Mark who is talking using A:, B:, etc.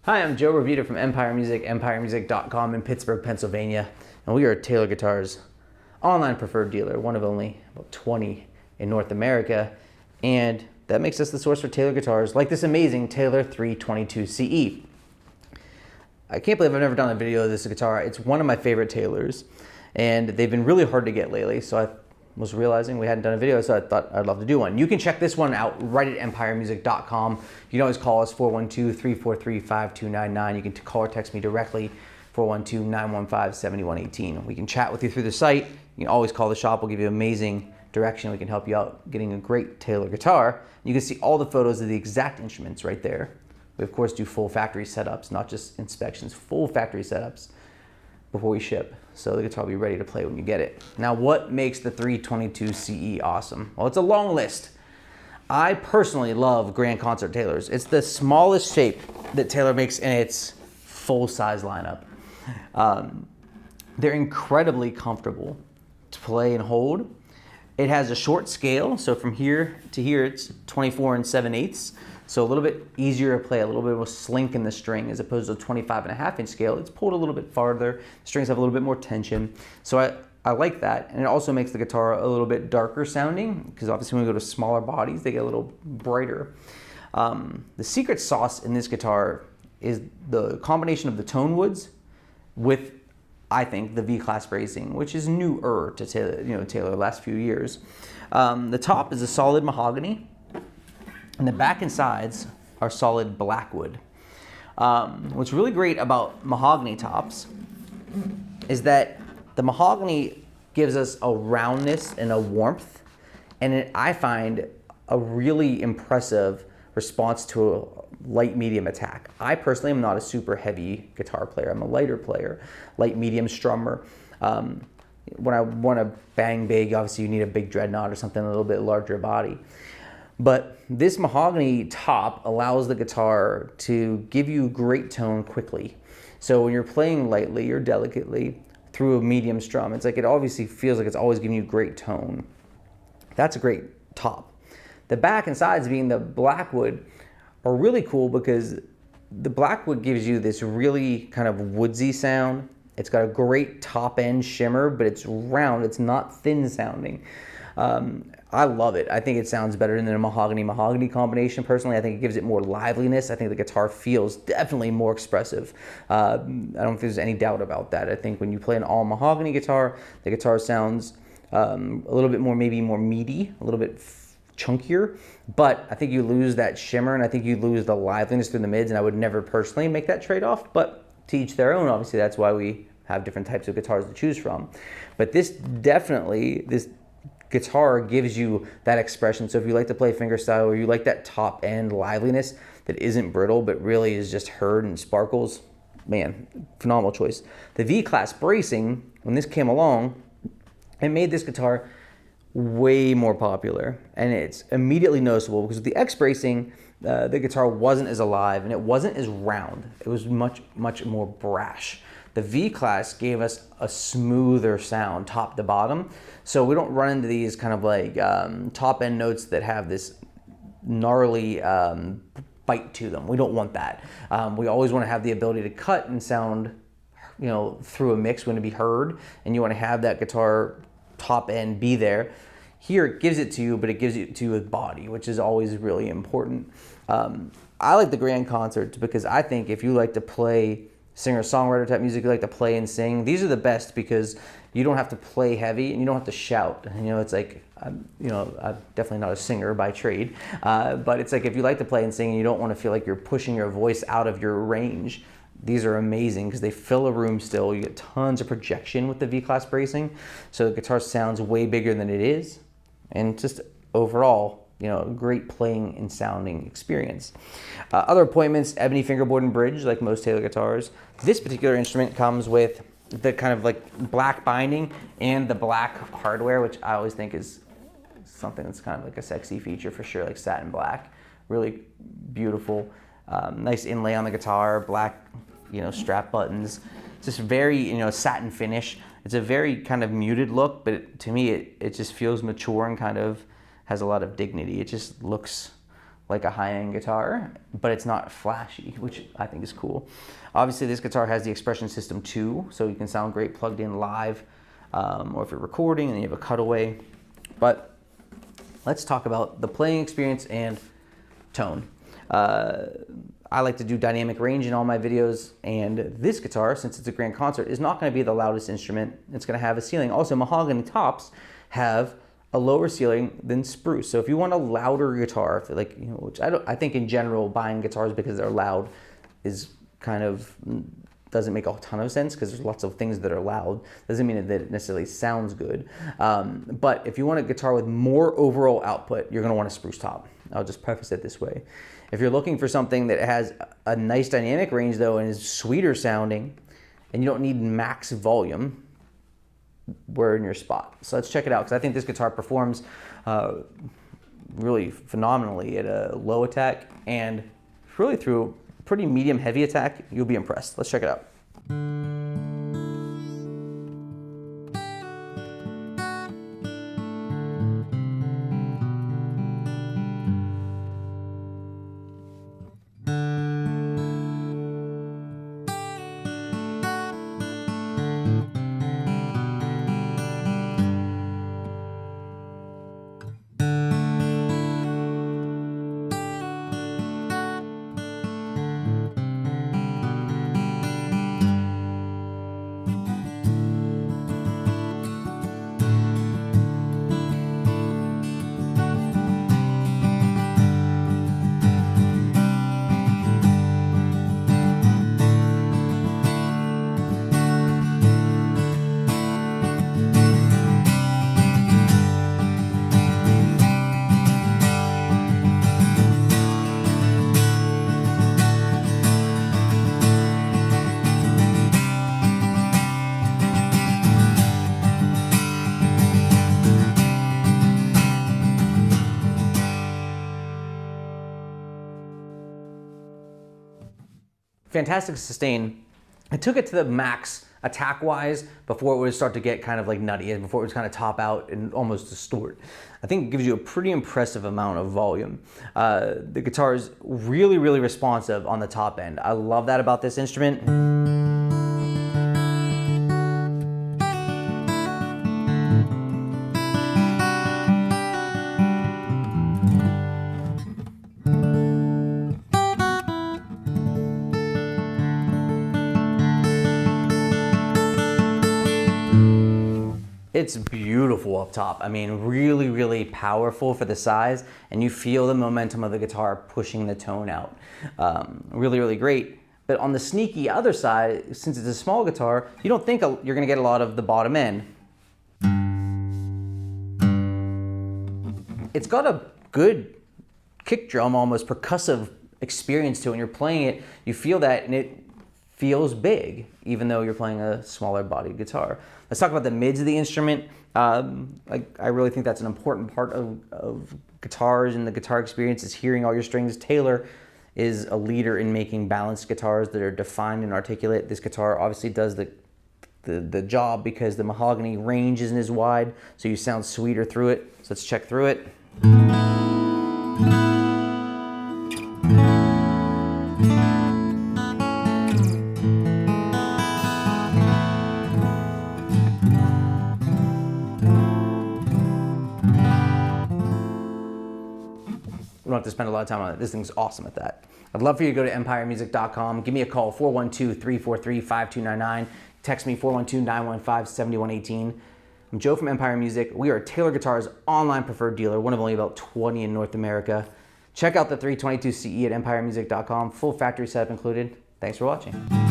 A: Hi, I'm Joe Revita from Empire Music, empiremusic.com in Pittsburgh, Pennsylvania, and we are Taylor Guitars' online preferred dealer, one of only about 20 in North America, and that makes us the source for Taylor guitars like this amazing Taylor 322 CE. I can't believe I've never done a video of this guitar. It's one of my favorite Taylors, and they've been really hard to get lately, so I was realizing we hadn't done a video, so I thought I'd love to do one. You can check this one out right at empiremusic.com. You can always call us 412-343-5299. You can call or text me directly, 412-915-7118. We can chat with you through the site. You can always call the shop. We'll give you amazing direction. We can help you out getting a great Taylor guitar. You can see all the photos of the exact instruments right there. We, of course, do full factory setups, not just inspections, full factory setups before we ship, so the guitar will be ready to play when you get it. Now, what makes the 322 CE awesome? Well, it's a long list. I personally love Grand Concert Taylors. It's the smallest shape that Taylor makes in its full-size lineup. They're incredibly comfortable to play and hold. It has a short scale, so from here to here, it's 24 7/8. So a little bit easier to play, a little bit of a slink in the string as opposed to a 25.5-inch scale. It's pulled a little bit farther. The strings have a little bit more tension. So I like that. And it also makes the guitar a little bit darker sounding, because obviously when we go to smaller bodies, they get a little brighter. The secret sauce in this guitar is the combination of the tone woods with, I think, the V-class bracing, which is newer to Taylor, Taylor the last few years. The top is a solid mahogany, and the back and sides are solid blackwood. What's really great about mahogany tops is that the mahogany gives us a roundness and a warmth, and I find a really impressive response to a light medium attack. I personally am not a super heavy guitar player. I'm a lighter player, light medium strummer. When I want to bang big, obviously you need a big dreadnought or something a little bit larger body. But this mahogany top allows the guitar to give you great tone quickly. So when you're playing lightly or delicately through a medium strum, it's like it obviously feels like it's always giving you great tone. That's a great top. The back and sides, being the blackwood, are really cool because the blackwood gives you this really kind of woodsy sound. It's got a great top end shimmer, but it's round, it's not thin sounding. I love it. I think it sounds better than a mahogany combination. Personally, I think it gives it more liveliness. I think the guitar feels definitely more expressive. I don't think there's any doubt about that. I think when you play an all mahogany guitar, the guitar sounds a little bit more, maybe more meaty, a little bit chunkier, but I think you lose that shimmer, and I think you lose the liveliness through the mids, and I would never personally make that trade-off, but to each their own. Obviously, that's why we have different types of guitars to choose from. But this guitar gives you that expression. So if you like to play fingerstyle, or you like that top end liveliness that isn't brittle but really is just heard and sparkles, man, phenomenal choice. The V-class bracing, when this came along, it made this guitar way more popular, and it's immediately noticeable because with the X bracing, the guitar wasn't as alive and it wasn't as round. It was much more brash. The V-class gave us a smoother sound top to bottom, so we don't run into these kind of like top end notes that have this gnarly bite to them. We don't want that. We always want to have the ability to cut and sound, through a mix when to be heard, and you want to have that guitar top end be there. Here it gives it to you, but it gives it to you with body, which is always really important. I like the Grand Concerts because I think if you like to play singer-songwriter type music, you like to play and sing, these are the best because you don't have to play heavy and you don't have to shout. It's like, I'm definitely not a singer by trade, but it's like if you like to play and sing and you don't want to feel like you're pushing your voice out of your range, these are amazing because they fill a room still. You get tons of projection with the V-class bracing, so the guitar sounds way bigger than it is, and just overall, great playing and sounding experience. Other appointments, ebony fingerboard and bridge, like most Taylor guitars. This particular instrument comes with the kind of like black binding and the black hardware, which I always think is something that's kind of like a sexy feature for sure, like satin black. Really beautiful. Nice inlay on the guitar, black, strap buttons. It's just very, satin finish. It's a very kind of muted look, but to me, it just feels mature and kind of has a lot of dignity. It just looks like a high-end guitar, but it's not flashy, which I think is cool. Obviously, this guitar has the expression system too, so you can sound great plugged in live, or if you're recording and you have a cutaway. But let's talk about the playing experience and tone. I like to do dynamic range in all my videos, and this guitar, since it's a grand concert, is not going to be the loudest instrument. It's going to have a ceiling. Also, mahogany tops have a lower ceiling than spruce. So if you want a louder guitar, like, you know, which I think in general buying guitars because they're loud is kind of doesn't make a ton of sense, because there's lots of things that are loud. Doesn't mean that it necessarily sounds good. But if you want a guitar with more overall output, you're going to want a spruce top. I'll just preface it this way. If you're looking for something that has a nice dynamic range though and is sweeter sounding, and you don't need max volume, we're in your spot. So let's check it out, because I think this guitar performs really phenomenally at a low attack, and really through pretty medium heavy attack, you'll be impressed. Let's check it out. Fantastic sustain. I took it to the max attack-wise before it would start to get kind of like nutty, and before it was kind of top out and almost distort. I think it gives you a pretty impressive amount of volume. The guitar is really, really responsive on the top end. I love that about this instrument. It's beautiful up top. I mean, really, really powerful for the size, and you feel the momentum of the guitar pushing the tone out. Really, really great. But on the sneaky other side, since it's a small guitar, you don't think you're gonna get a lot of the bottom end. It's got a good kick drum, almost percussive experience to it. When you're playing it, you feel that, and it feels big, even though you're playing a smaller bodied guitar. Let's talk about the mids of the instrument. I really think that's an important part of guitars and the guitar experience, is hearing all your strings. Taylor is a leader in making balanced guitars that are defined and articulate. This guitar obviously does the job, because the mahogany range isn't as wide, so you sound sweeter through it. So let's check through it. We don't have to spend a lot of time on it. This thing's awesome at that. I'd love for you to go to empiremusic.com. Give me a call, 412-343-5299. Text me, 412-915-7118. I'm Joe from Empire Music. We are Taylor Guitar's online preferred dealer, one of only about 20 in North America. Check out the 322 CE at empiremusic.com. Full factory setup included. Thanks for watching.